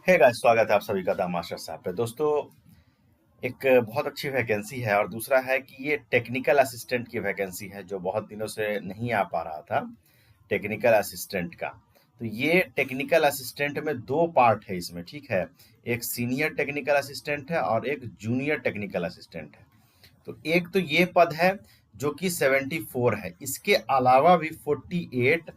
Hey guys, स्वागत है आप सभी का द मास्टर साहब पे। दोस्तों, एक बहुत अच्छी वैकेंसी है और दूसरा है कि ये टेक्निकल असिस्टेंट की वैकेंसी है जो बहुत दिनों से नहीं आ पा रहा था, टेक्निकल असिस्टेंट का। तो ये टेक्निकल असिस्टेंट में दो पार्ट है इसमें, ठीक है। एक सीनियर टेक्निकल असिस्टेंट है और एक जूनियर टेक्निकल असिस्टेंट है। तो एक तो ये पद है जो कि 74 है। इसके अलावा भी 48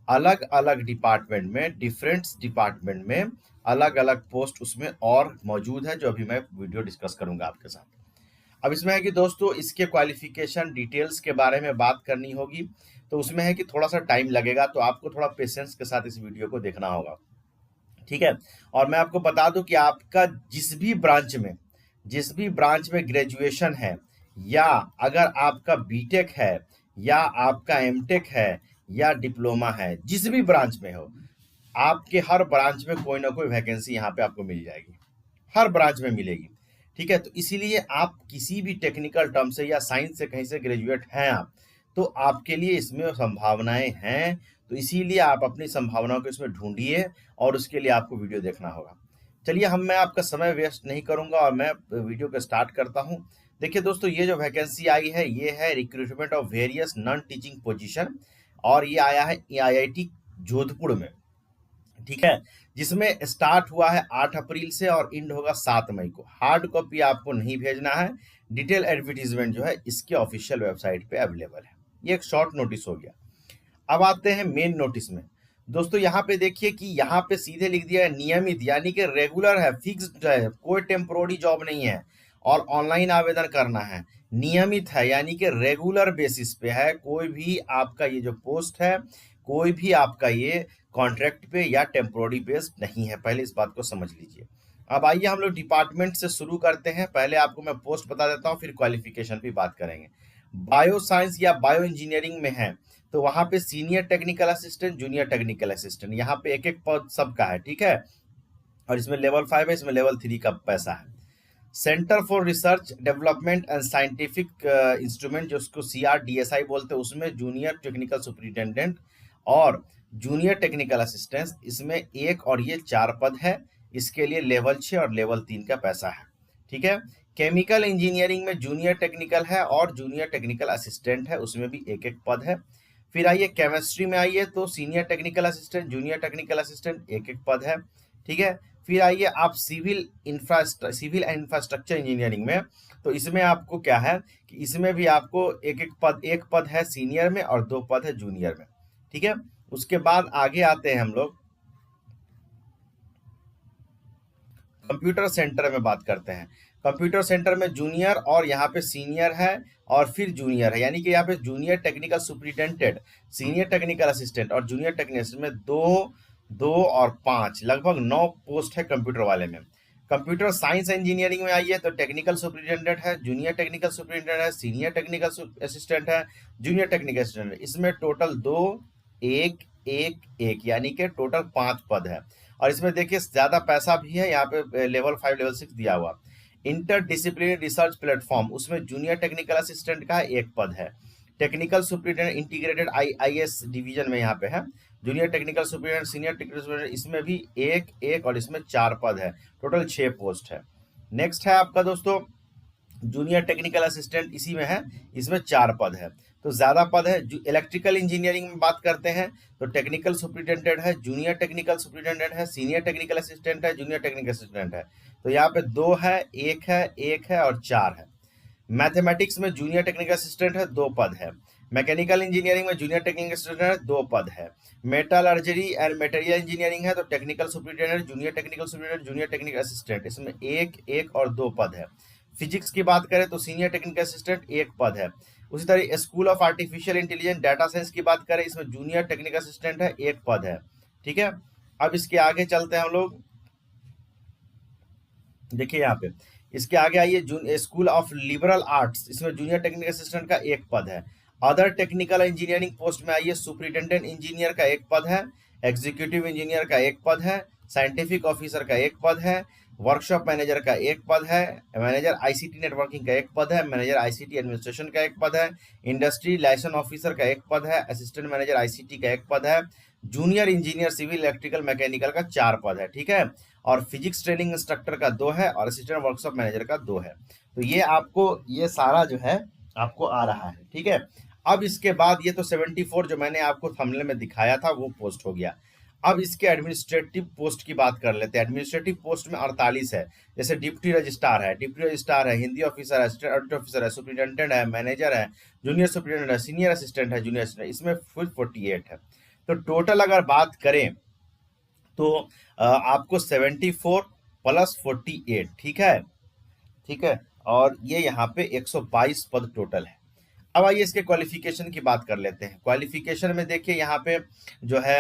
अलग अलग डिपार्टमेंट में, डिफरेंट डिपार्टमेंट में अलग अलग पोस्ट उसमें और मौजूद है, जो अभी मैं वीडियो डिस्कस करूंगा आपके साथ। अब इसमें है कि दोस्तों इसके क्वालिफिकेशन डिटेल्स के बारे में बात करनी होगी। तो उसमें है कि थोड़ा सा टाइम लगेगा, तो आपको थोड़ा पेशेंस के साथ इस वीडियो को देखना होगा, ठीक है। और मैं आपको बता दूं कि आपका जिस भी ब्रांच में ग्रेजुएशन है, या अगर आपका बीटेक है, या आपका एमटेक है, या डिप्लोमा है, जिस भी ब्रांच में हो, आपके हर ब्रांच में कोई ना कोई वैकेंसी यहाँ पे आपको मिल जाएगी, हर ब्रांच में मिलेगी, ठीक है। तो इसीलिए आप किसी भी टेक्निकल टर्म से या साइंस से कहीं से ग्रेजुएट हैं आप, तो आपके लिए इसमें संभावनाएं हैं। तो इसीलिए आप अपनी संभावनाओं को इसमें ढूंढिए और उसके लिए आपको वीडियो देखना होगा। चलिए, मैं आपका समय वेस्ट नहीं करूंगा और मैं वीडियो को स्टार्ट करता हूं। देखिए दोस्तों, ये जो वैकेंसी आई है ये है recruitment of various non teaching position, और ये आया है आईआईटी जोधपुर में, ठीक है। जिसमें स्टार्ट हुआ है 8 अप्रैल से और एंड होगा 7 मई को। हार्ड कॉपी आपको नहीं भेजना है। डिटेल एडवर्टीजमेंट जो है इसके ऑफिशियल वेबसाइट पे अवेलेबल है। ये एक शॉर्ट नोटिस हो गया। अब आते हैं मेन नोटिस में। दोस्तों यहाँ पे देखिए कि यहाँ पे सीधे लिख दिया है नियमित, यानी कि रेगुलर है, फिक्स्ड है, कोई टेम्पोररी जॉब नहीं है और ऑनलाइन आवेदन करना है। नियमित है यानी कि रेगुलर बेसिस पे है। कोई भी आपका ये जो पोस्ट है, कोई भी आपका ये कॉन्ट्रैक्ट पे या टेम्पोररी बेस्ड नहीं है, पहले इस बात को समझ लीजिए। अब आइए हम लोग डिपार्टमेंट से शुरू करते हैं। पहले आपको मैं पोस्ट बता देता हूँ, फिर क्वालिफिकेशन भी बात करेंगे। बायो साइंस या बायो इंजीनियरिंग में है तो वहां पे senior technical assistant, junior technical assistant, यहाँ पे एक एक पद सबका है, ठीक है। और इसमें लेवल 5 है, इसमें लेवल 3 का पैसा है। Centre for research development and scientific instrument, जो उसको CRDSI बोलते हैं, उसमें जूनियर टेक्निकल सुपरिटेंडेंट और जूनियर टेक्निकल असिस्टेंट, इसमें एक और ये 4 पद है। इसके लिए लेवल 6 और लेवल 3 का पैसा है, ठीक है। केमिकल इंजीनियरिंग में जूनियर टेक्निकल है और जूनियर टेक्निकल असिस्टेंट है, उसमें भी एक एक पद है। फिर आइए केमिस्ट्री में आइए तो senior technical assistant, junior technical assistant, एक एक पद है, ठीक है। फिर आइए आप सिविल एंड इंफ्रास्ट्रक्चर इंजीनियरिंग में, तो इसमें आपको क्या है कि इसमें भी आपको एक पद है सीनियर में और 2 पद है जूनियर में, ठीक है। उसके बाद आगे आते हैं हम लोग कंप्यूटर सेंटर में बात करते हैं। कंप्यूटर सेंटर में जूनियर और यहाँ पे सीनियर है और फिर जूनियर है, यानी कि यहाँ पे junior technical superintendent, senior technical assistant और जूनियर टेक्निकल असिस्टेंट में 2, 2 और 5 लगभग 9 पोस्ट है कंप्यूटर वाले में। कंप्यूटर साइंस इंजीनियरिंग में आइए तो टेक्निकल सुपरिटेंडेंट है, जूनियर टेक्निकल सुपरिटेंडेंट है, सीनियर टेक्निकल असिस्टेंट है, जूनियर टेक्निकल असिस्टेंट है। इसमें टोटल 2, 1, 1, 1 यानी कि टोटल 5 पद है। और इसमें देखिए ज्यादा पैसा भी है, यहाँ पे लेवल 5 लेवल 6 दिया हुआ। इंटर डिसिप्लिनरी रिसर्च प्लेटफॉर्म, उसमें जूनियर टेक्निकल असिस्टेंट का एक पद है। Technical superintendent integrated IIS division में यहाँ पे है। Junior technical superintendent, senior technical superintendent, इसमें भी एक एक और इसमें 4 पद है, टोटल 6 पोस्ट है। नेक्स्ट है आपका दोस्तों जूनियर टेक्निकल असिस्टेंट, इसी में है, इसमें 4 पद है, तो ज्यादा पद है। इलेक्ट्रिकल इंजीनियरिंग में बात करते हैं तो टेक्निकल सुपरिटेंडेंट है, जूनियर टेक्निकल सुपरिटेंडेंट है, सीनियर टेक्निकल असिस्टेंट है, जूनियर टेक्निकल असिस्टेंट है। तो यहाँ पे 2 है, 1 है, 1 है और 4 है। मैथमेटिक्स में जूनियर टेक्निकल असिस्टेंट है, 2 पद है। मैकेनिकल इंजीनियरिंग में जूनियर टेक्निकल असिस्टेंट है, 2 पद है। मेटलर्जरी एंड मटेरियल इंजीनियरिंग है तो technical superintendent, junior technical superintendent, junior technical assistant, इसमें 1, 1 और 2 पद है। फिजिक्स की बात करें तो सीनियर टेक्निकल असिस्टेंट 1 पद है। उसी तरह school of artificial intelligence data science की बात करें, इसमें जूनियर टेक्निकल असिस्टेंट है, 1 पद है, ठीक है। अब इसके आगे चलते हैं हम लोग, देखिए यहाँ पे इसके आगे आइए स्कूल ऑफ लिबरल आर्ट्स, इसमें जूनियर टेक्निकल असिस्टेंट का 1 पद है। अदर टेक्निकल इंजीनियरिंग पोस्ट में आइए सुपरिटेंडेंट इंजीनियर का 1 पद है, एग्जीक्यूटिव इंजीनियर का 1 पद है, साइंटिफिक ऑफिसर का 1 पद है, वर्कशॉप मैनेजर का 1 पद है, मैनेजर ICT नेटवर्किंग का 1 पद है, मैनेजर ICT एडमिनिस्ट्रेशन का 1 पद है, इंडस्ट्री लाइसेंस ऑफिसर का 1 पद है, असिस्टेंट मैनेजर ICT का 1 पद है, junior engineer civil electrical mechanical का 4 पद है, ठीक है। और फिजिक्स ट्रेनिंग इंस्ट्रक्टर का 2 है और असिस्टेंट वर्कशॉप मैनेजर का 2 है। तो ये आपको ये सारा जो है आपको आ रहा है, ठीक है। अब इसके बाद ये तो 74 जो मैंने आपको थंबनेल में दिखाया था वो पोस्ट हो गया। अब इसके एडमिनिस्ट्रेटिव पोस्ट की बात कर लेते हैं। एडमिनिस्ट्रेटिव पोस्ट में 48 है, जैसे डिप्टी रजिस्ट्रार है, हिंदी ऑफिसर है, असिस्टेंट ऑडिट ऑफिसर है, सुपरिटेंडेंट है, मैनेजर है, जूनियर सुपरिटेंडेंट है, सीनियर असिस्टेंट है, जूनियर असिस्टेंट, इसमें फुल 48 है। तो टोटल अगर बात करें तो आपको 74 प्लस 48, ठीक है, ठीक है। और ये यहाँ पे 122 पद टोटल है। अब आइए इसके क्वालिफिकेशन की बात कर लेते हैं। क्वालिफिकेशन में देखिए यहाँ पे जो है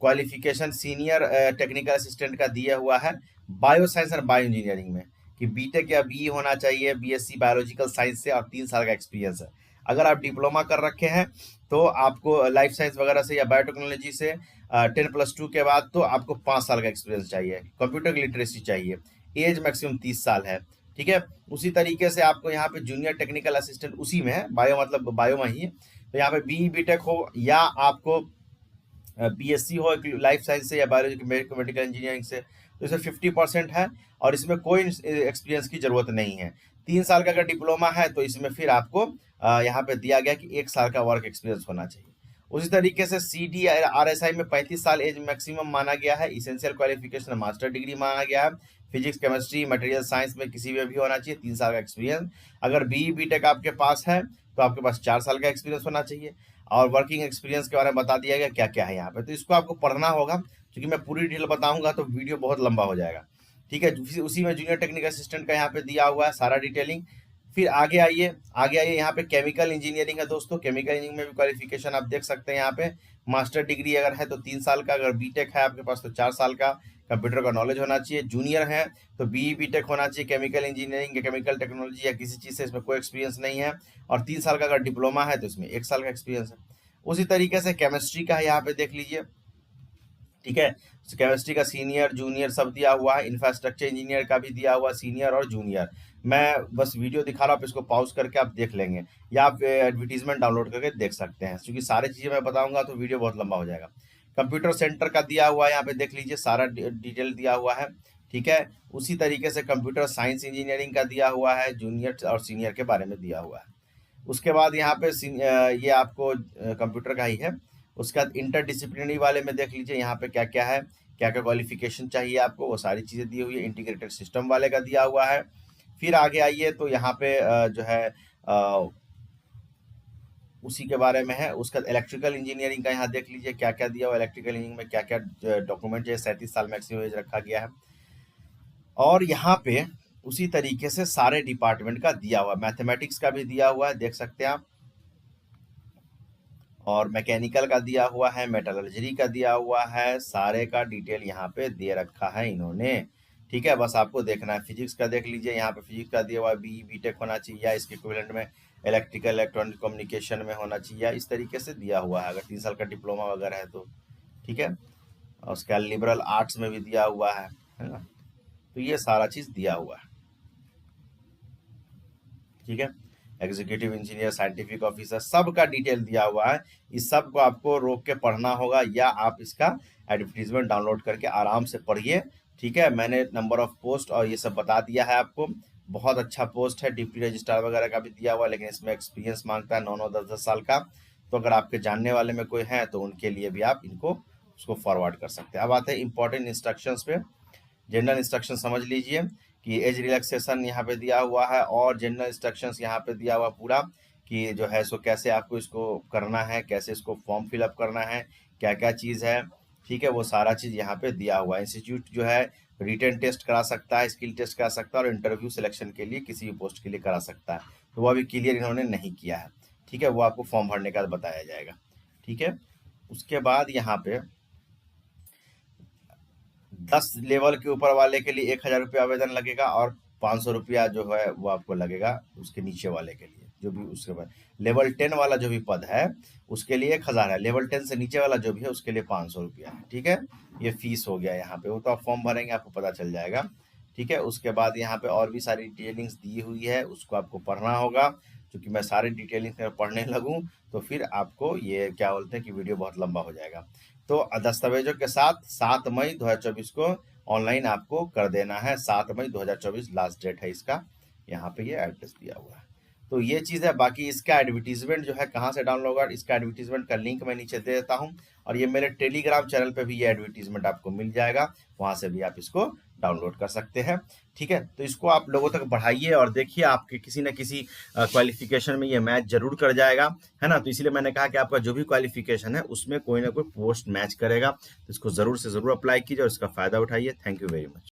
क्वालिफिकेशन सीनियर टेक्निकल असिस्टेंट का दिया हुआ है बायो साइंस और बायो इंजीनियरिंग में, कि बीटेक या बीई होना चाहिए बीएससी बायोलॉजिकल साइंस से और 3 साल का एक्सपीरियंस है। अगर आप डिप्लोमा कर रखे हैं तो आपको लाइफ साइंस वगैरह से या बायोटेक्नोलॉजी से 10+2 के बाद तो आपको 5 साल का एक्सपीरियंस चाहिए। कंप्यूटर लिटरेसी चाहिए, एज मैक्सिमम 30 साल है, ठीक है। उसी तरीके से आपको यहाँ पे जूनियर टेक्निकल असिस्टेंट उसी में है, बायो मतलब बायो में ही है, तो यहाँ पे बीई बीटेक हो या आपको बीएससी हो लाइफ साइंस से या बायोलॉजी मेडिकल इंजीनियरिंग से, तो इसमें 50% है और इसमें कोई एक्सपीरियंस की जरूरत नहीं है। 3 साल का अगर डिप्लोमा है तो इसमें फिर आपको यहाँ पे दिया गया कि 1 साल का वर्क एक्सपीरियंस होना चाहिए। उसी तरीके से CDRSI में 35 साल एज मैक्सिमम माना गया है। इसेंशियल क्वालिफिकेशन मास्टर डिग्री माना गया है। फिजिक्स केमिस्ट्री मटेरियल साइंस में किसी में भी होना चाहिए 3 साल का एक्सपीरियंस। अगर बीई बीटेक आपके पास है तो आपके पास 4 साल का एक्सपीरियंस होना चाहिए। और वर्किंग एक्सपीरियंस के बारे में बता दिया गया क्या क्या है यहाँ पे, तो इसको आपको पढ़ना होगा, क्योंकि मैं पूरी डिटेल बताऊंगा तो वीडियो बहुत लंबा हो जाएगा, ठीक है। उसी में जूनियर टेक्निकल असिस्टेंट का यहाँ पे दिया हुआ है सारा डिटेलिंग। फिर आगे आइए यहाँ पे केमिकल इंजीनियरिंग है दोस्तों। केमिकल इंजीनियरिंग में भी क्वालिफिकेशन आप देख सकते हैं यहाँ पे। मास्टर डिग्री अगर है तो 3 साल का, अगर बीटेक है आपके पास तो 4 साल का कंप्यूटर का नॉलेज होना चाहिए। जूनियर है तो बीई बीटेक होना चाहिए केमिकल इंजीनियरिंग या केमिकल टेक्नोलॉजी या किसी चीज़ से इसमें कोई एक्सपीरियंस नहीं है। और 3 साल का अगर डिप्लोमा है तो इसमें 1 साल का एक्सपीरियंस है। उसी तरीके से केमिस्ट्री का है यहाँ पे देख लीजिए, ठीक है। केमिस्ट्री का सीनियर जूनियर सब दिया हुआ है। इंफ्रास्ट्रक्चर इंजीनियर का भी दिया हुआ सीनियर और जूनियर। मैं बस वीडियो दिखा रहा हूँ, आप इसको पॉज करके आप देख लेंगे या आप एडवर्टीजमेंट डाउनलोड करके देख सकते हैं, क्योंकि सारी चीज़ें मैं बताऊंगा तो वीडियो बहुत लंबा हो जाएगा। कंप्यूटर सेंटर का दिया हुआ है यहाँ पे देख लीजिए, सारा डिटेल दिया हुआ है, ठीक है। उसी तरीके से कंप्यूटर साइंस इंजीनियरिंग का दिया हुआ है, जूनियर और सीनियर के बारे में दिया हुआ है। उसके बाद यहाँ पे ये आपको कंप्यूटर का ही है। उसके बाद इंटरडिसिप्लिनरी वाले में देख लीजिए यहाँ पे क्या क्या है, क्या क्या क्वालिफिकेशन चाहिए आपको, वो सारी चीज़ें दी हुई है। इंटीग्रेटेड सिस्टम वाले का दिया हुआ है। फिर आगे आइए तो यहाँ पे जो है उसी के बारे में है। उसका इलेक्ट्रिकल इंजीनियरिंग का यहाँ देख लीजिए क्या क्या दिया हुआ। इलेक्ट्रिकल इंजीनियरिंग में क्या क्या डॉक्यूमेंट है, 37 साल मैक्सिमम एज रखा गया है। और यहाँ पे उसी तरीके से सारे डिपार्टमेंट का दिया हुआ, मैथमेटिक्स का भी दिया हुआ है देख सकते हैं आप, और मैकेनिकल का दिया हुआ है, मेटलर्जी का दिया हुआ है, सारे का डिटेल यहाँ पे दे रखा है इन्होंने, ठीक है। बस आपको देखना है। फिजिक्स का देख लीजिए, यहाँ पे फिजिक्स का दिया हुआ है, बीई बीटेक होना चाहिए या इसके इक्विवेलेंट में इलेक्ट्रिकल इलेक्ट्रॉनिक कम्युनिकेशन में होना चाहिए, इस तरीके से दिया हुआ है, अगर 3 साल का डिप्लोमा वगैरह है तो, ठीक है। और उसका लिबरल आर्ट्स में भी दिया हुआ है ना। तो ये सारा चीज़ दिया हुआ है, ठीक है। एग्जीक्यूटिव इंजीनियर साइंटिफिक ऑफिसर सब का डिटेल दिया हुआ है। इस सब को आपको रोक के पढ़ना होगा या आप इसका एडवर्टीजमेंट डाउनलोड करके आराम से पढ़िए, ठीक है। मैंने नंबर ऑफ पोस्ट और ये सब बता दिया है आपको। बहुत अच्छा पोस्ट है, डिप्टी रजिस्ट्रार वगैरह का भी दिया हुआ, लेकिन इसमें एक्सपीरियंस मांगता है 9-9 10-10 साल का। तो अगर आपके जानने वाले में कोई है तो उनके लिए भी आप इनको उसको फॉरवर्ड कर सकते हैं। अब आते हैं इंपॉर्टेंट इंस्ट्रक्शंस पे। जनरल इंस्ट्रक्शन समझ लीजिए कि एज रिलैक्सेशन यहाँ पे दिया हुआ है, और जनरल इंस्ट्रक्शंस यहाँ पे दिया हुआ पूरा कि जो है सो कैसे आपको इसको करना है, कैसे इसको फॉर्म फिलअप करना है, क्या क्या चीज़ है, ठीक है। वो सारा चीज़ यहाँ पे दिया हुआ है। इंस्टीट्यूट जो है रिटन टेस्ट करा सकता है, स्किल टेस्ट करा सकता है, और इंटरव्यू सिलेक्शन के लिए किसी भी पोस्ट के लिए करा सकता है। तो वो अभी क्लियर इन्होंने नहीं किया है, ठीक है। वो आपको फॉर्म भरने का बताया जाएगा, ठीक है। उसके बाद यहाँ पे 10 लेवल के ऊपर वाले के लिए 1,000 रुपये आवेदन लगेगा, और 500 रुपया जो है वो आपको लगेगा उसके नीचे वाले के लिए, जो भी उसके बाद लेवल 10 वाला जो भी पद है उसके लिए 1,000 है। लेवल 10 से नीचे वाला जो भी है उसके लिए 500 रुपया है, ठीक है। ये फीस हो गया यहाँ पे, वो तो आप फॉर्म भरेंगे आपको पता चल जाएगा, ठीक है। उसके बाद यहाँ पे और भी सारी डिटेलिंग्स दी हुई है, उसको आपको पढ़ना होगा। क्योंकि मैं सारे डिटेलिंग्स पढ़ने लगूँ तो फिर आपको ये क्या बोलते हैं कि वीडियो बहुत लंबा हो जाएगा। तो दस्तावेजों के साथ 7 मई 2024 को ऑनलाइन आपको कर देना है। 7 मई 2024 लास्ट डेट है इसका, यहाँ पे ये एड्रेस दिया हुआ है। तो ये चीज़ है। बाकी इसका एडवर्टीजमेंट जो है कहाँ से डाउनलोड होगा, इसका एडवर्टीजमेंट का लिंक मैं नीचे दे देता हूँ, और ये मेरे टेलीग्राम चैनल पे भी ये एडवर्टीजमेंट आपको मिल जाएगा, वहाँ से भी आप इसको डाउनलोड कर सकते हैं। ठीक है, तो इसको आप लोगों तक बढ़ाइए और देखिए आपके किसी न किसी क्वालिफिकेशन में ये मैच जरूर कर जाएगा, है ना। तो इसीलिए मैंने कहा कि आपका जो भी क्वालिफिकेशन है उसमें कोई ना कोई पोस्ट मैच करेगा, तो इसको जरूर से जरूर अप्लाई कीजिए और इसका फायदा उठाइए। Thank you very much.